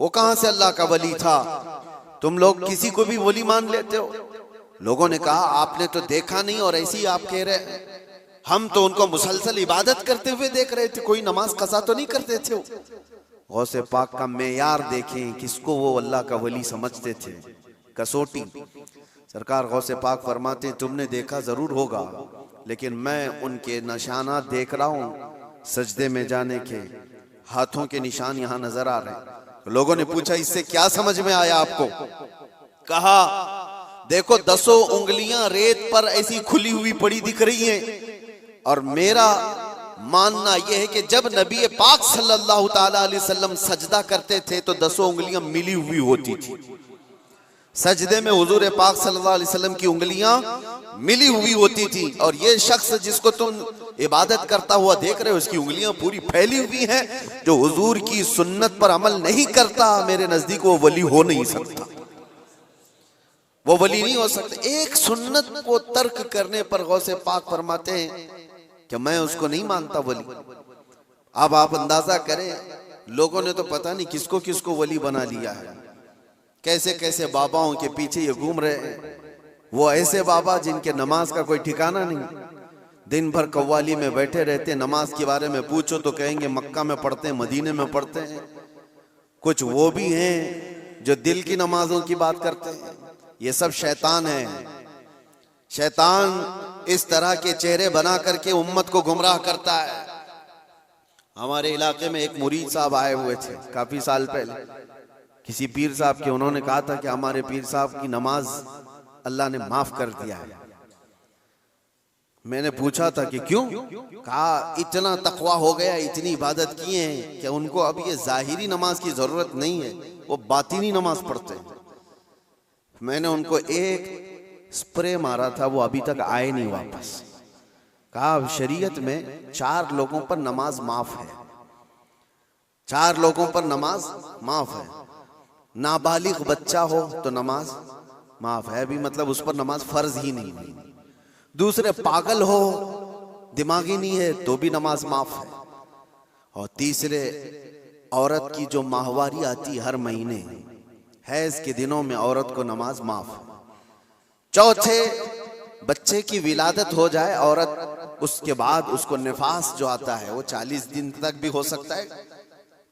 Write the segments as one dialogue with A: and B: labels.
A: वो कहां से अल्लाह का वली था? तुम लोग किसी को भी वली मान लेते हो। लोगों ने कहा आपने तो देखा नहीं और ऐसे ही आप कह रहे हैं। हम तो उनको मुसलसल इबादत करते हुए देख रहे थे, कोई नमाज कज़ा तो नहीं करते थे। गौसे पाक का मेयार देखें, किसको वो अल्लाह का वली समझते थे, कसौटी। सरकार गौसे पाक फरमाते तुमने देखा जरूर होगा, लेकिन मैं उनके निशानात देख रहा हूं, सजदे में जाने के हाथों के निशान यहां नजर आ रहे हैं। लोगों ने पूछा इससे क्या समझ में आया आपको? कहा देखो 10 उंगलियां रेत पर ऐसी खुली हुई पड़ी दिख रही हैं, और मेरा मानना यह है कि जब नबी पाक सल्लल्लाहु ताला अलैहि वसल्लम सजदा करते थे तो 10 उंगलियां मिली हुई होती थी। सजदे में हुजूर पाक सल्लल्लाहु अलैहि वसल्लम की उंगलियां मिली हुई होती थी, और ये शख्स जिसको तुम इबादत करता हुआ देख रहे हो उसकी उंगलियां पूरी फैली हुई हैं। जो हुजूर की सुन्नत पर अमल नहीं करता, मेरे नजदीक वो वली हो नहीं सकता, वो वली नहीं हो सकता। एक सुन्नत को तर्क करने पर गौसे पाक फरमाते हैं कि मैं उसको नहीं मानता वली। अब आप अंदाजा करें, लोगों ने तो पता नहीं किसको किसको वली बना लिया है, कैसे कैसे बाबाओं के पीछे ये घूम रहे हैं। वो ऐसे बाबा जिनके नमाज का कोई ठिकाना नहीं, दिन भर कव्वाली में बैठे रहते, नमाज के बारे में पूछो तो कहेंगे मक्का में पढ़ते हैं, मदीने में पढ़ते हैं। कुछ वो भी हैं जो दिल की नमाजों की बात करते हैं। ये सब शैतान है। शैतान इस तरह के चेहरे बना करके उम्मत को गुमराह करता है। हमारे इलाके में एक मुरीद साहब आए हुए थे काफी साल पहले, किसी पीर साहब के। उन्होंने कहा था कि हमारे पीर साहब की नमाज अल्लाह ने माफ कर दिया है। मैंने पूछा था कि क्यों? कहा इतना तकवा हो गया, इतनी इबादत किए हैं कि उनको अब ये जाहिरी नमाज की जरूरत नहीं है, वो बातिनी नमाज पढ़ते हैं। मैंने उनको एक स्प्रे मारा था, वो अभी तक आए नहीं वापस। कहा शरीयत में 4 लोगों पर नमाज माफ है, 4 लोगों पर नमाज माफ है। नाबालिग बच्चा हो तो नमाज माफ है, भी मतलब उस पर नमाज फर्ज ही नहीं हुई। दूसरे पागल हो, दिमागी नहीं है, तो भी नमाज माफ है। और तीसरे औरत की जो माहवारी आती हर महीने, हैज के दिनों में औरत को नमाज माफ है। चौथे बच्चे की विलादत हो जाए औरत, उसके बाद उसको निफास जो आता है वो 40 दिन तक भी हो सकता है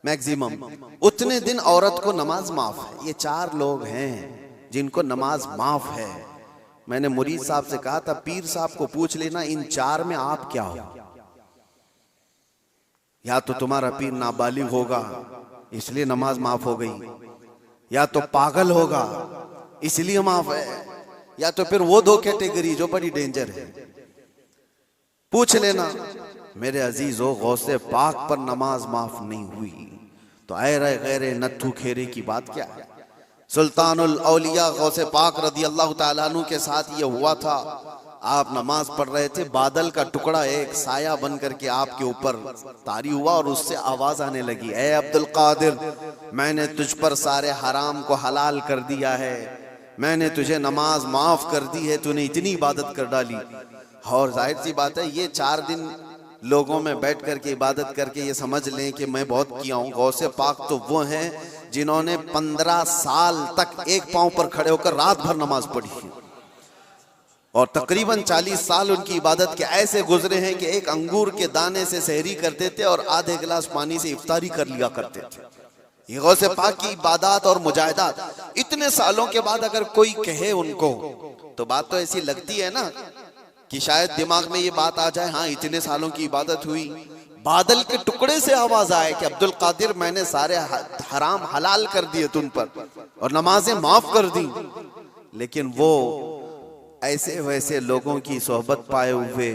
A: मैक्सिमम, उतने दिन औरत को नमाज माफ है। ये 4 लोग हैं जिनको नमाज माफ है। मैंने मुरीद साहब से कहा था पीर साहब को पूछ लेना इन 4 में आप क्या हो। या तो तुम्हारा पीर नाबालिग होगा इसलिए नमाज माफ हो गई, या तो पागल होगा इसलिए माफ है, या तो फिर वो 2 कैटेगरी जो बड़ी डेंजर है। पूछ लेना। मेरे अजीजों, गौसे पाक पर नमाज माफ नहीं हुई तो ऐरे गैरे नत्थु खेरे की बात क्या है? सुल्तानुल औलिया गौसे पाक रदी अल्लाह ताला अन्हु के साथ ये हुआ था। आप नमाज पढ़ रहे थे, बादल का टुकड़ा एक साया बन करके आपके ऊपर तारी हुआ और उससे आवाज आने लगी, ए अब्दुल कादिर, मैंने तुझ पर सारे हराम को हलाल कर दिया है, मैंने तुझे नमाज माफ कर दी है, तूने इतनी इबादत कर डाली। और जाहिर सी बात है ये 4 दिन लोगों में बैठ करके इबादत करके ये समझ लें कि मैं बहुत किया हूँ। गौसे पाक तो वो हैं जिन्होंने 15 साल तक एक पांव पर खड़े होकर रात भर नमाज पढ़ी है, और तकरीबन 40 साल उनकी इबादत के ऐसे गुजरे हैं कि एक अंगूर के दाने से सहरी करते थे और आधे गिलास पानी से इफ्तारी कर लिया करते थे। ये गौसे पाक की इबादत और मुजाहिदात इतने सालों के बाद अगर कोई कहे उनको तो बात तो ऐसी लगती है ना कि शायद दिमाग में ये बात आ जाए, हाँ इतने सालों की इबादत हुई, बादल के टुकड़े से आवाज आए कि अब्दुल कादिर, मैंने सारे हराम हलाल कर दिए तुम पर और नमाजें माफ कर दी। लेकिन वो ऐसे वैसे लोगों की सोहबत पाए हुए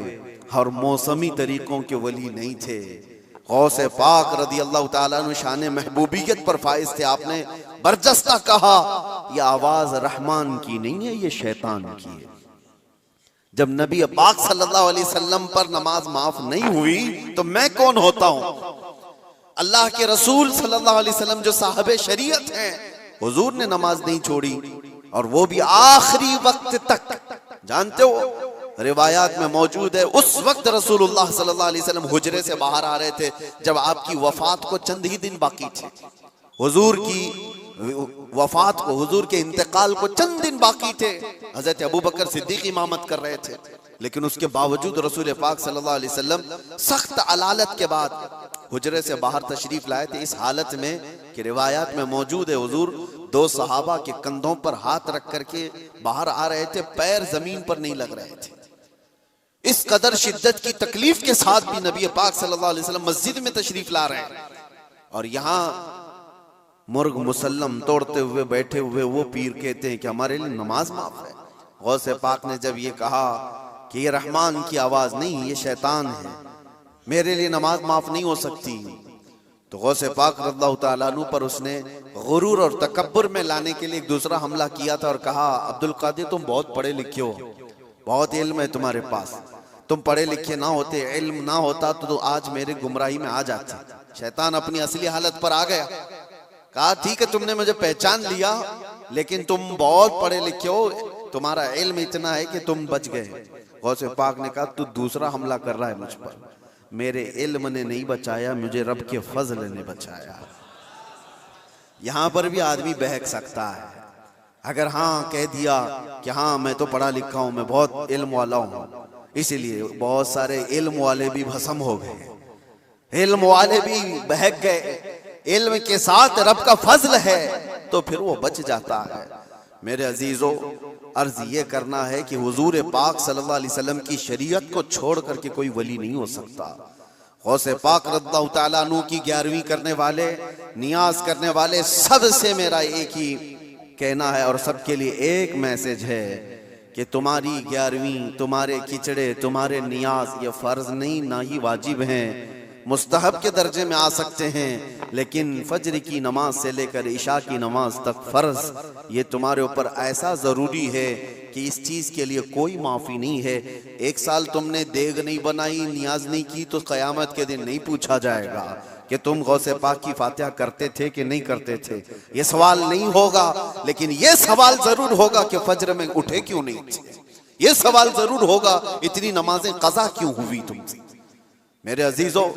A: और मौसमी तरीकों के वली नहीं थे। गौसे पाक रदी अल्लाह ताला अन्हु शान महबूबियत पर फाइज थे। आपने बरजस्ता कहा यह आवाज रहमान की नहीं है, ये शैतान की है। जब नबी पाक सल्लल्लाहु अलैहि वसल्लम पर नमाज माफ नहीं हुई तो मैं कौन होता हूं? अल्लाह के रसूल सल्लल्लाहु अलैहि वसल्लम जो साहबे शरीयत हैं, हुजूर ने नमाज नहीं छोड़ी, और वो भी आखिरी वक्त तक। जानते हो रिवायात में मौजूद है उस वक्त रसूलुल्लाह सल्लल्लाहु अलैहि वसल्लम हुजरे से बाहर आ रहे थे जब आपकी वफात को चंद ही दिन बाकी थे, हुजूर की वफात को, हुजूर के इंतकाल को चंद दिन बाकी थे। हजरत अबू बकर सिद्दीक इमामत कर रहे थे, लेकिन उसके बावजूद रसूल पाक सल्लल्लाहु अलैहि वसल्लम सख्त अलालत के बाद हुजरे से बाहर तशरीफ लाए थे। इस हालत में कि रिवायात में मौजूद है, हुजूर दो सहाबा के कंधों पर हाथ रख करके बाहर आ रहे थे, पैर जमीन पर नहीं लग रहे थे। इस कदर शिद्दत की तकलीफ के साथ भी नबी पाक सल्लल्लाहु अलैहि वसल्लम मस्जिद में तशरीफ ला रहे हैं, और यहाँ मुर्ग मुसल्लम तोड़ते हुए बैठे हुए वो पीर कहते हैं कि हमारे लिए नमाज माफ है। गौसे पाक ने जब ये कहा कि ये रहमान की आवाज नहीं, ये शैतान है, मेरे लिए नमाज माफ नहीं हो सकती, तो गौसे पाक रज़ियल्लाहु ताला अन्हु पर उसने गुरूर और तकब्बुर में लाने के लिए एक दूसरा हमला किया था और कहा, अब्दुल कादिर तुम बहुत पढ़े लिखे हो, बहुत इल्म है तुम्हारे पास, तुम पढ़े लिखे ना होते, इल्म ना होता तो आज मेरे गुमराही में आ जाते। शैतान अपनी असली हालत पर आ गया, कहा ठीक है तुमने मुझे पहचान लिया, लेकिन तुम बहुत पढ़े लिखे हो, तुम्हारा इल्म इतना है कि तुम बच गए। गौसे पाक ने कहा तू दूसरा हमला कर रहा है मुझ पर, मेरे इल्म ने नहीं बचाया, मुझे रब के फजल ने बचाया। यहां पर भी आदमी बहक सकता है, अगर हाँ कह दिया कि हाँ मैं तो पढ़ा लिखा हूं, मैं बहुत इल्म वाला हूं, इसीलिए बहुत सारे इल्म वाले भी भस्म हो गए, इल्म वाले भी बहक गए। इल्म के साथ रब का फजल है तो फिर वो बच जाता है। मेरे अजीजों, अर्ज ये करना है कि हुजूर पाक सल्लल्लाहु अलैहि वसल्लम की शरीयत को छोड़ करके कोई वली नहीं हो सकता। गौसे पाक रज़ियल्लाहु ताला अन्हु की 11वीं करने वाले, नियाज करने वाले, सबसे मेरा एक ही कहना है और सबके लिए एक मैसेज है कि तुम्हारी 11वीं, तुम्हारे खिचड़े, तुम्हारे नियाज ये फर्ज नहीं, ना ही वाजिब हैं, मुस्तहब के दर्जे में आ सकते हैं, लेकिन फज्र की नमाज से लेकर इशा की नमाज तक फर्ज ये तुम्हारे ऊपर ऐसा जरूरी है कि इस चीज के लिए कोई माफी नहीं है। एक साल तुमने देग नहीं बनाई, नियाज नहीं की, तो कयामत के दिन नहीं पूछा जाएगा कि तुम गौसे पाक की फातिहा करते थे कि नहीं करते थे, ये सवाल नहीं होगा। लेकिन ये सवाल जरूर होगा कि फज्र में उठे क्यों नहीं, ये सवाल जरूर होगा इतनी नमाजें कज़ा क्यों हुई तुमसे। मेरे अजीजों,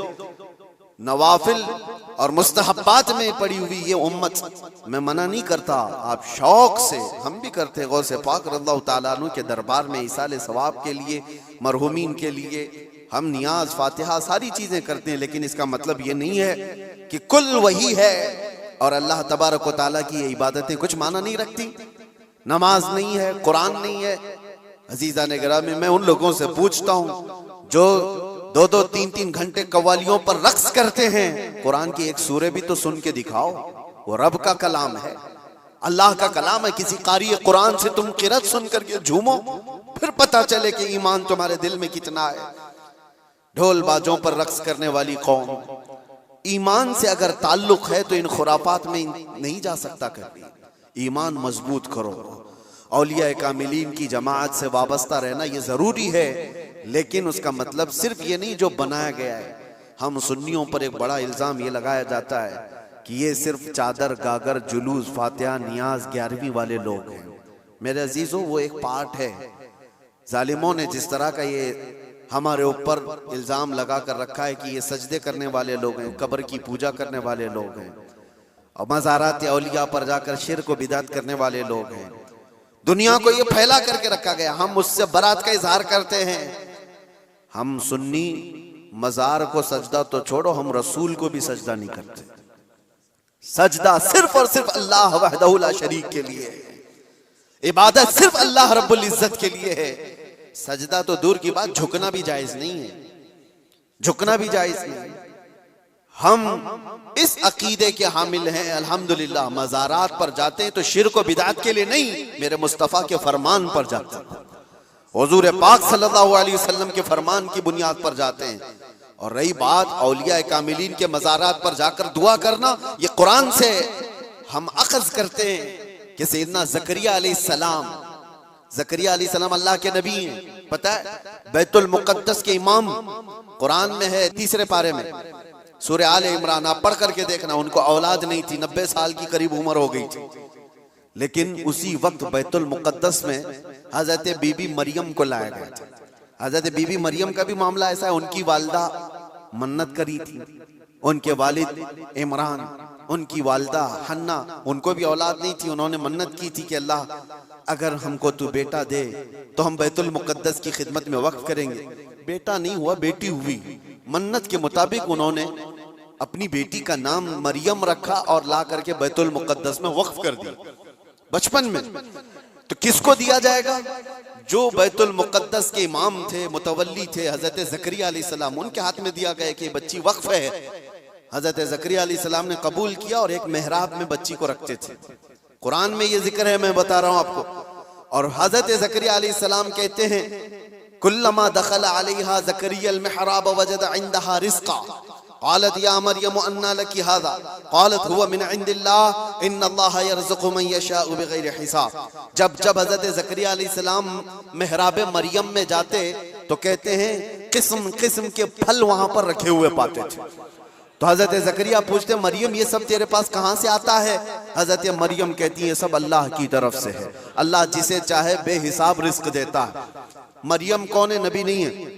A: नवाफिल और मुस्तहब्बात में पड़ी हुई ये उम्मत, मैं मना नहीं करता, आप शौक से, हम भी करते हैं, गौसे पाक रज़ियल्लाहु ताला अन्हु के दरबार में इसाले सवाब के लिए, मरहुमीन के लिए हम नियाज, फातिहा, सारी चीजें करते हैं, लेकिन इसका मतलब ये नहीं है कि कुल वही है और अल्लाह तबारक व तआला की ये इबादतें कुछ माना नहीं रखती। नमाज नहीं है, कुरान नहीं है। अजीजा ने गिरामी, मैं उन लोगों से पूछता हूँ जो 2-2, 3-3 घंटे कव्वालियों पर रक्स करते हैं, कुरान की एक सूरे भी तो सुन के दिखाओ, वो रब का कलाम है, अल्लाह का कलाम है। किसी कारी कुरान से तुम किरत सुन करके झूमो, फिर पता चले कि ईमान तुम्हारे दिल में कितना है। ढोल बाजों पर रक्स करने वाली कौम, ईमान से अगर ताल्लुक है तो इन खुराफात में नहीं जा सकता कभी। ईमान मजबूत करो, औलिया कामिलीन की जमात से वाबस्ता रहना ये जरूरी है, लेकिन उसका मतलब सिर्फ ये नहीं जो बनाया गया है। हम सुन्नियों पर एक बड़ा इल्जाम ये लगाया जाता है कि ये सिर्फ चादर, गागर, जुलूस, फातिहा, नियाज, 11वीं वाले लोग हैं। मेरे अजीजों, वो एक पार्ट है। जालिमों ने जिस तरह का ये हमारे ऊपर इल्जाम लगा कर रखा है कि ये सजदे करने वाले लोग हैं, कब्र की पूजा करने वाले लोग हैं, और मज़ारात औलिया पर जाकर शिर्क व बिदअत करने वाले लोग हैं, दुनिया को ये फैला करके रखा गया। हम उससे बरात का इजहार करते हैं। हम सुन्नी मजार को सजदा तो छोड़ो, हम रसूल को भी सजदा नहीं करते। सजदा सिर्फ और सिर्फ अल्लाह वहदहु ला शरीक के लिए है, इबादत सिर्फ अल्लाह रब्बुल इज्जत के लिए है। सजदा तो दूर की बात, झुकना भी जायज नहीं है, झुकना भी जायज नहीं। हम इस अकीदे के हामिल हैं, अल्हम्दुलिल्लाह। मज़ारात पर जाते हैं तो शिर्क व बिदअत के लिए नहीं, मेरे मुस्तफ़ा के फरमान पर जाते हैं, हुजूर पाक सल्लल्लाहु अलैहि वसल्लम के फरमान की बुनियाद पर जाते हैं। और रही बात औलिया कामिलीन के मज़ारात पर जाकर दुआ करना, ये कुरान से हम अख़ज़ करते हैं कि सैयदना ज़करिया अलैहिस्सलाम, ज़करिया अलैहिस्सलाम अल्लाह के नबी हैं। पता है, बैतुल मुक़द्दस के इमाम, कुरान में है 3 पारे में, सूरह आले इमरान, आप पढ़ करके देखना। उनको औलाद नहीं थी, 90 साल की करीब उम्र हो गई थी, लेकिन उसी वक्त बैतुल मुक़द्दस में हजरत बीबी मरियम को लाया गया था। हजरत बीबी मरियम का भी मामला ऐसा है, उनकी वालिदा मन्नत करी थी, उनके वालिद इमरान उनकी वालदा हन्ना, उनको भी औलाद नहीं थी, उन्होंने मन्नत की थी कि अल्लाह अगर हमको तू बेटा दे तो हम बैतुल मुकद्दस की खिदमत में वक्फ करेंगे। बेटा नहीं हुआ, बेटी हुई। मन्नत के मुताबिक उन्होंने अपनी बेटी का नाम मरियम रखा और ला करके बैतुल मुकद्दस में वक्फ कर दिया बचपन में। तो किसको दिया जाएगा? जो बैतुल मुकद्दस के इमाम थे, मुतवल्ली थे, हजरत ज़करिया अलैहिस्सलाम, उनके हाथ में दिया गया कि बच्ची वक्फ है। हजरत ज़करिया अलैहिस्सलाम ने कबूल किया और एक मेहराब में बच्ची को रखते थे। कुरान में ये जिक्र है, मैं बता रहा हूं आपको। और हजरत ज़करिया अलैहिस्सलाम कहते हैं, कुल्लमा दखल अलैहा ज़करिया अल-मिहराब वजद इंदहा रिज़्क़ा क़ालत या मरियम अन्ना लकी हाज़ा क़ालत हुवा मिन इंदिल्लाह इन्नल्लाह यरज़ुक़ु मन यशाअ बिग़ैरि हिसाब। जब जब हजरत ज़करिया अलैहिस्सलाम मेहराब मरियम में जाते तो कहते हैं किस्म किस्म के फल वहां पर रखे हुए पाते थे। तो हजरत ज़करिया पूछते मरियम ये सब तेरे पास कहां से आता है? हजरत मरियम कहती है सब अल्लाह की तरफ से है, अल्लाह जिसे चाहे बेहिसाब रिस्क देता है। मरियम कौन है? नबी नहीं है।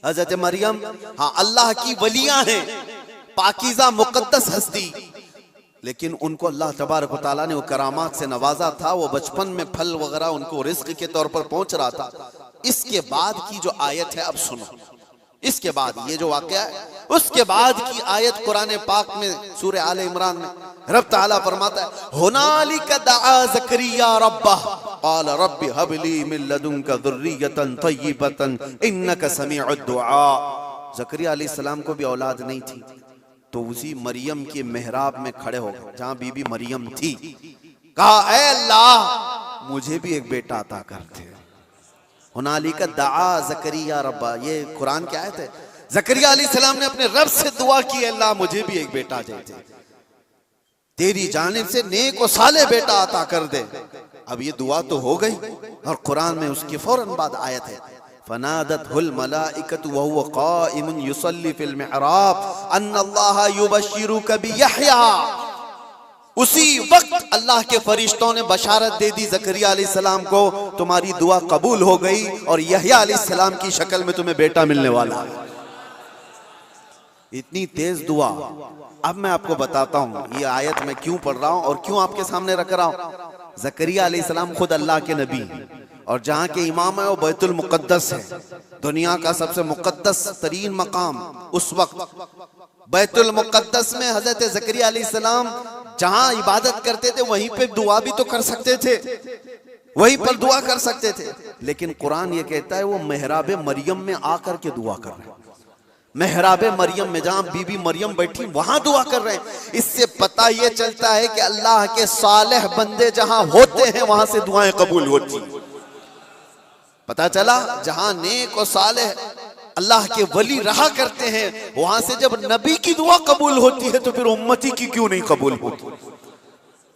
A: हजरत मरियम हाँ अल्लाह की वलियां हैं, पाकीज़ा मुकद्दस हस्ती, लेकिन उनको अल्लाह तबारक व तआला ने वो करामात से नवाजा था। वो बचपन में फल वगैरह उनको रिस्क के तौर पर पहुंच रहा था। इसके बाद की जो आयत है अब सुनो, इसके बाद ये जो वाकया है उसके बाद की आयत कुरान पाक में सूरह आले इमरान में रब ताला फरमाता है हुनालिका दआ ज़करिया रब्बह क़ाल रब्बि हबली मिन लदुनका ज़ुर्रियतन तय्यिबतन इन्नका समीउद दुआ। ज़करिया अलैहिस्सलाम को भी औलाद नहीं थी, तो उसी मरियम के मेहराब में खड़े हो गए जहां बीबी मरियम थी, कहा ऐ अल्लाह मुझे भी एक बेटा अता कर दे। हुनालिका दआ ज़करिया रब्बा, ये कुरान की आयत है। ज़करिया अलैहिस्सलाम ने अपने रब से दुआ की, अल्लाह मुझे भी एक बेटा दे दे, तेरी जानिब से नेक और साले बेटा अता कर दे। अब ये दुआ तो हो गई और कुरान में उसके फौरन बाद आयत है फनादतहुल मलाइकतु व हुवा क़ाइमुन युसल्ली फिल मिहराब अन्नल्लाह युबश्शिरुका बियहया। उसी वक्त अल्लाह के फरिश्तों ने बशारत दे दी ज़करिया अलैहिस्सलाम को, तुम्हारी दुआ कबूल हो गई और यहया अलैहिस्सलाम की शक्ल में तुम्हें बेटा मिलने वाला है। इतनी तेज दुआ। अब मैं आपको बताता हूं ये आयत मैं क्यों पढ़ रहा हूं और क्यों आपके सामने रख रहा हूं। ज़करिया अलैहिस्सलाम खुद अल्लाह के नबी और जहां के इमाम है वो बैतुल मुकद्दस है, दुनिया का सबसे मुकद्दस तरीन मकाम। उस वक्त बैतुल मुकद्दस में हजरत ज़करिया अलैहिस्सलाम जहां इबादत करते थे वहीं पे दुआ भी तो कर सकते थे, वहीं पर दुआ कर सकते थे, लेकिन कुरान ये कहता है वो मेहराब मरियम में आकर के दुआ कर रहे हैं। मेहराब मरियम में जहां बीबी मरियम बैठी वहां दुआ कर रहे हैं। इससे पता ये चलता है कि अल्लाह के सालेह बंदे जहां होते हैं वहां से दुआएं कबूल होती। पता चला जहां नेक और सालेह अल्लाह के वली रहा करते हैं वहां से जब नबी की दुआ कबूल होती है तो फिर उम्मती की क्यों नहीं कबूल होती।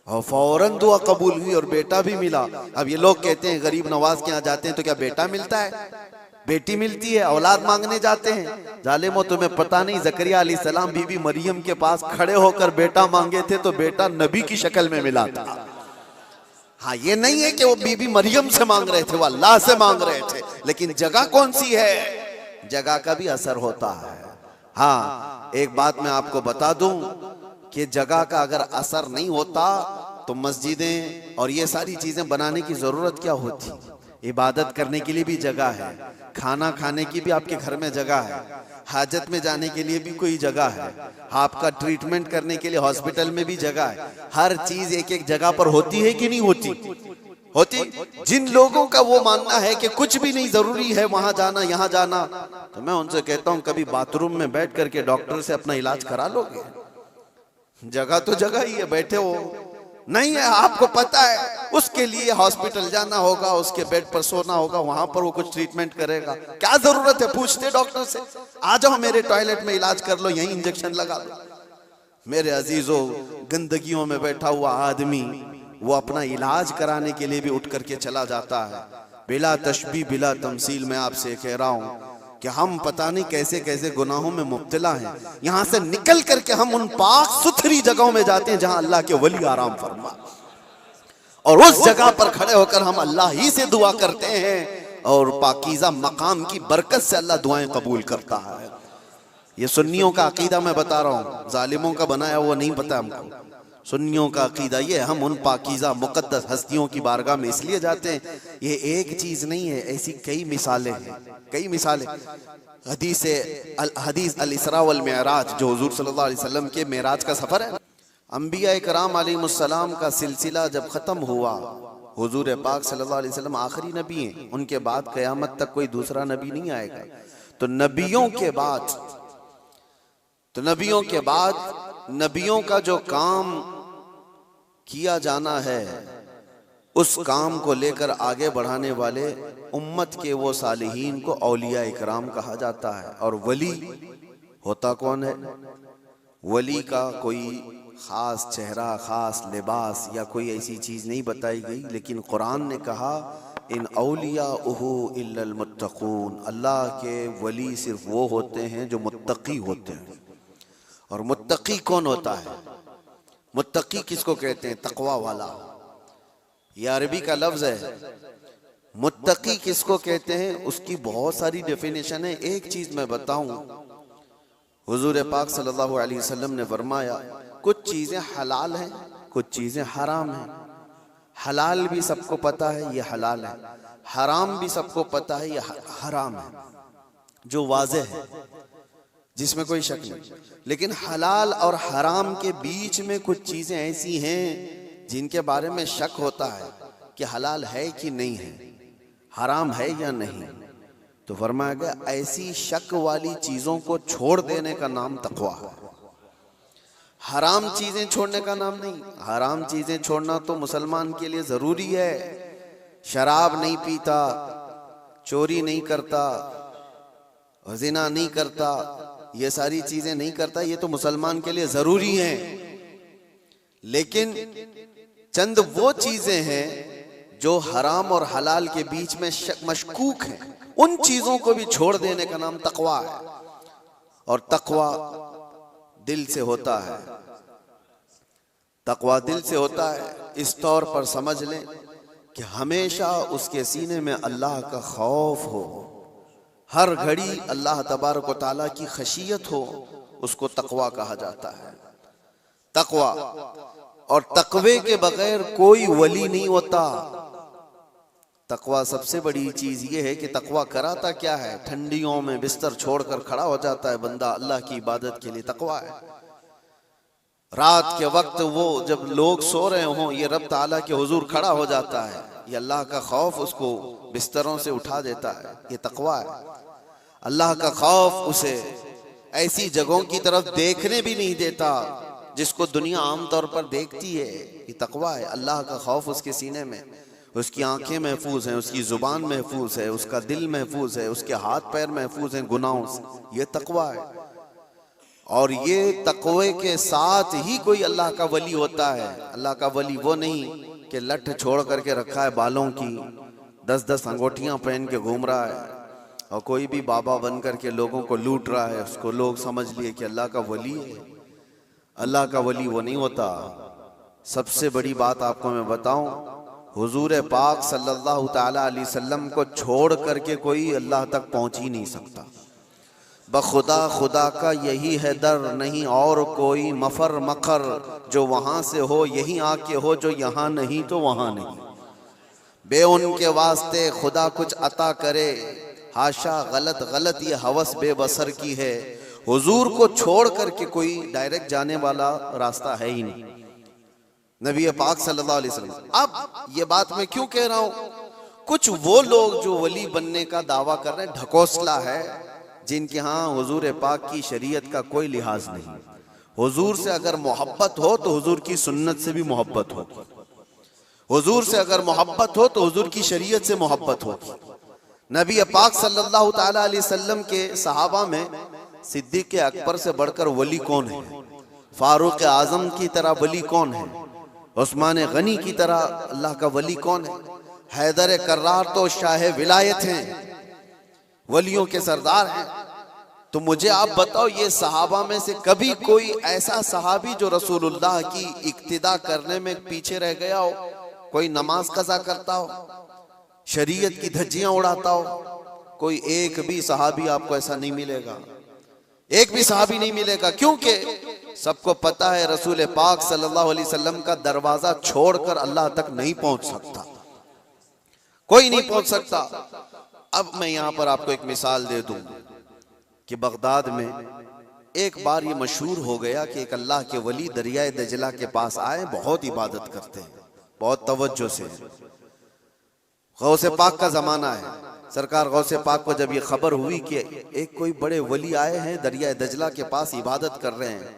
A: और फौरन दुआ कबूल हुई और बेटा भी मिला। अब ये लोग कहते हैं गरीब नवाज के यहाँ जाते हैं तो क्या बेटा मिलता है? बेटी मिलती है, औलाद मांगने जाते हैं। जालिमो तुम्हें पता नहीं ज़करिया अलैहिस्सलाम बीबी मरियम के पास खड़े होकर बेटा मांगे थे तो बेटा नबी की शक्ल में मिला था। हाँ ये नहीं है कि वो बीबी मरियम से मांग रहे थे, वो अल्लाह से मांग रहे थे, लेकिन जगह कौन सी है? जगह का भी असर होता है। हाँ एक बात मैं आपको बता दूं कि जगह का अगर असर नहीं होता तो मस्जिदें और ये सारी चीजें बनाने की जरूरत क्या होती। इबादत करने के लिए भी जगह है, खाना खाने की भी आपके घर में जगह है, हाजत में जाने के लिए भी कोई जगह है, आपका ट्रीटमेंट करने के लिए हॉस्पिटल में भी जगह है। हर चीज एक एक जगह पर होती है कि नहीं होती? होती। जिन लोगों का वो मानना है कि कुछ भी नहीं जरूरी है वहां जाना यहाँ जाना, तो मैं उनसे कहता हूँ कभी बाथरूम में बैठ करके डॉक्टर से अपना इलाज करा लोगे? जगह तो जगह ही है, बैठे हो नहीं है, आपको पता है उसके लिए हॉस्पिटल जाना होगा, उसके बेड पर सोना होगा, वहां पर वो कुछ ट्रीटमेंट करेगा। क्या जरूरत है? पूछते डॉक्टर से, आ जाओ मेरे टॉयलेट में इलाज कर लो, यही इंजेक्शन लगा लो। मेरे अजीजों, गंदगियों में बैठा हुआ आदमी वो अपना इलाज कराने के लिए भी उठ करके चला जाता है। बिला तशबीह बिला तमसील मैं आपसे कह रहा हूं कि हम पता नहीं कैसे कैसे गुनाहों में मुब्तला हैं। यहाँ से निकल करके हम उन पाक सुथरी जगहों में जाते हैं जहां अल्लाह के वली आराम फरमा, और उस जगह पर खड़े होकर हम अल्लाह ही से दुआ करते हैं और पाकीज़ा मकाम की बरकत से अल्लाह दुआएं कबूल करता है। ये सुन्नियों का अकीदा मैं बता रहा हूँ, जालिमों का बनाया वो नहीं पता हमको। सुन्नियों का अकीदा ये, हम उन पाकीज़ा मुक़द्दस हस्तियों की बारगाह में इसलिए जाते हैं। ये एक चीज़ नहीं है, ऐसी कई मिसालें हैं, कई मिसालें। हदीस अल इसरा वल मिअराज, जो हुजूर सल्लल्लाहु अलैहि वसल्लम के मेराज का सफ़र है, अंबिया कराम अलैहिमुस्सलाम का सिलसिला जब ख़त्म हुआ, हुजूर पाक सल्लल्लाहु अलैहि वसल्लम आखिरी नबी हैं, उनके बाद क़यामत तक कोई दूसरा नबी नहीं आएगा। तो नबियों के बाद नबियों का जो काम किया जाना है, उस काम को लेकर आगे बढ़ाने वाले उम्मत के वो सालिहीन को औलिया इकराम कहा जाता है। और वली होता कौन है? वली का कोई खास चेहरा, खास लिबास या कोई ऐसी चीज नहीं बताई गई, लेकिन कुरान ने कहा इन औलियाउहु इल्लल मुत्तकून, अल्लाह के वली सिर्फ वो होते हैं जो मुत्तकी होते हैं। और मुत्तकी कौन होता है? मुत्तकी किसको कहते हैं? तकवा वाला। ये अरबी का लफ्ज है। मुत्तकी किसको कहते हैं? उसकी बहुत सारी डेफिनेशन है। एक चीज मैं बताऊं, हुजूर पाक सल्लल्लाहु अलैहि वसल्लम ने फरमाया कुछ चीजें हलाल हैं, कुछ चीजें हराम हैं। हलाल भी सबको पता है ये हलाल है, हराम भी सबको पता है ये हराम है, जो वाज़ेह है, जिसमें कोई शक नहीं। लेकिन हलाल और हराम के बीच में कुछ चीजें ऐसी हैं जिनके बारे में शक होता है कि हलाल है कि नहीं है, हराम है या नहीं। तो फरमाया गया ऐसी शक वाली चीजों को छोड़ देने का नाम तकवा है, हराम चीजें छोड़ने का नाम नहीं। हराम चीजें छोड़ना तो मुसलमान के लिए जरूरी है। शराब नहीं पीता, चोरी नहीं करता, ज़िना नहीं करता, ये सारी चीजें नहीं करता, ये तो मुसलमान के लिए जरूरी है। लेकिन चंद वो चीजें हैं जो हराम और हलाल के बीच में मशकूक हैं, उन चीजों को भी छोड़ देने का नाम तकवा है। और तकवा दिल से होता है, तकवा दिल से होता है। इस तौर पर समझ लें कि हमेशा उसके सीने में अल्लाह का खौफ हो, हर घड़ी अल्लाह तबारक व तआला की खशियत हो, उसको तकवा कहा जाता है। तकवा, और तकवे के बगैर कोई वली नहीं होता। तकवा सबसे बड़ी चीज ये है कि तकवा कराता क्या है? ठंडियों में बिस्तर छोड़कर खड़ा हो जाता है बंदा अल्लाह की इबादत के लिए, तकवा है। रात के वक्त वो जब लोग सो रहे हों, ये रब ताला के हुजूर खड़ा हो जाता है, ये अल्लाह का खौफ उसको बिस्तरों से उठा देता है, ये तकवा है। अल्लाह का खौफ उसे ऐसी जगहों की तरफ देखने भी नहीं देता जिसको दुनिया आमतौर पर देखती है, ये तकवा है। अल्लाह का खौफ उसके सीने में, उसकी आंखें महफूज हैं, उसकी जुबान महफूज है, उसका दिल महफूज है, उसके हाथ पैर महफूज हैं गुनाहों से, ये तकवा है। और ये तकवे के साथ ही कोई अल्लाह का वली होता है। अल्लाह का वली वो नहीं कि लठ छोड़ करके रखा है बालों की, 10-10 अंगूठियां पहन के घूम रहा है और कोई भी बाबा बन करके लोगों को लूट रहा है, उसको लोग समझ लिए कि अल्लाह का वली है। अल्लाह का वली वो नहीं होता। सबसे बड़ी बात आपको मैं बताऊं, हुजूर पाक सल्लल्लाहु ताला अलैहि वसल्लम को छोड़ करके कोई अल्लाह तक पहुंच ही नहीं सकता। बखुदा खुदा का यही है दर, नहीं और कोई मफर मकर, जो वहां से हो यही आके हो, जो यहाँ नहीं तो वहां नहीं। बे उनके वास्ते खुदा कुछ अता करे, हाशा गलत गलत ये हवस बेबसर की है। हुजूर को छोड़ करके कोई डायरेक्ट जाने वाला रास्ता है ही नहीं, नबी पाक सल्लल्लाहु अलैहि वसल्लम। अब ये बात मैं क्यों कह रहा हूं? कुछ वो लोग जो वली बनने का दावा कर रहे हैं, ढकोसला है, जिनके यहाँ हुजूर पाक की शरीयत का कोई लिहाज नहीं। हुजूर से अगर मोहब्बत हो तो हुजूर की सुन्नत से भी मोहब्बत होगी, हुजूर से अगर मोहब्बत हो तो हुजूर की शरीयत से मोहब्बत होगी। नबी पाक सल्लल्लाहु ताला अलैहि वसल्लम के सहाबा में सिद्दीक़ अकबर से बढ़कर वली कौन है? फारूक आजम की तरह वली कौन है? उस्मान गनी की तरह अल्लाह का वली कौन है? हैदर कर्रार तो शाह विलायत हैं, वलियों के सरदार हैं। तो मुझे आप बताओ, ये सहाबा में से कभी कोई ऐसा सहाबी जो रसूलुल्लाह की इक्तिदा करने में पीछे रह गया हो, कोई नमाज कज़ा करता हो, शरीयत की धज्जियां उड़ाता हो? कोई एक भी सहाबी आपको ऐसा नहीं मिलेगा। एक भी सहाबी नहीं मिलेगा, क्योंकि सबको पता है रसूल पाक सल्लल्लाहु अलैहि वसल्लम का दरवाजा छोड़कर अल्लाह तक नहीं पहुंच सकता, कोई नहीं पहुंच सकता। अब मैं यहां पर आपको एक मिसाल दे दूं कि बगदाद में एक बार ये मशहूर हो गया कि एक अल्लाह के वली दरियाए दजला के पास आए, बहुत इबादत करते हैं, बहुत तवज्जो से। गौसे पाक का जमाना है। सरकार गौसे पाक को जब ये खबर हुई कि एक कोई बड़े वली आए हैं दरियाए दजला के पास इबादत कर रहे हैं,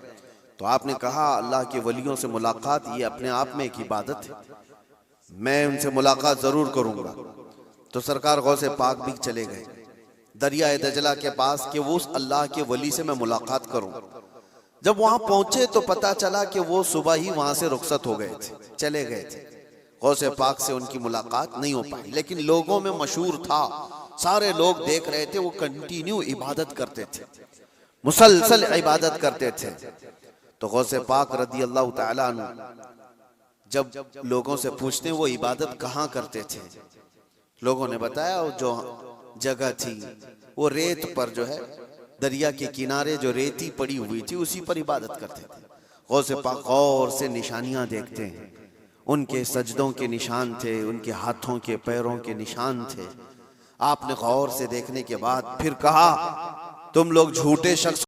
A: तो आपने कहा अल्लाह के वलियों से मुलाकात ये अपने आप में एक इबादत है, मैं उनसे मुलाकात जरूर करूंगा। तो सरकार गौसे पाक भी चले गए दरियाए दजला के पास कि वो उस अल्लाह के वली से मैं मुलाकात करूं। जब वहां पहुंचे तो पता चला कि वो सुबह ही वहां से रुखसत हो गए थे, चले गए थे। गौसे पाक से उनकी मुलाकात नहीं हो पाई, लेकिन लोगों में मशहूर था, सारे लोग देख रहे थे, वो कंटिन्यू इबादत करते थे, मुसलसल इबादत करते थे। तो गौसे पाक रदी अल्लाह तआला अन्हु जब लोगों से पूछते वो इबादत कहाँ करते थे, लोगों ने बताया वो जो जगह थी वो रेत पर जो है दरिया के किनारे जो रेती पड़ी हुई थी उसी पर इबादत करते थे। गौसे पाक गौर से निशानियां देखते हैं, उनके सजदों के निशान थे, उनके हाथों के पैरों के निशान थे। आपने गौर से देखने के बाद फिर कहा तुम लोग झूठे शख्स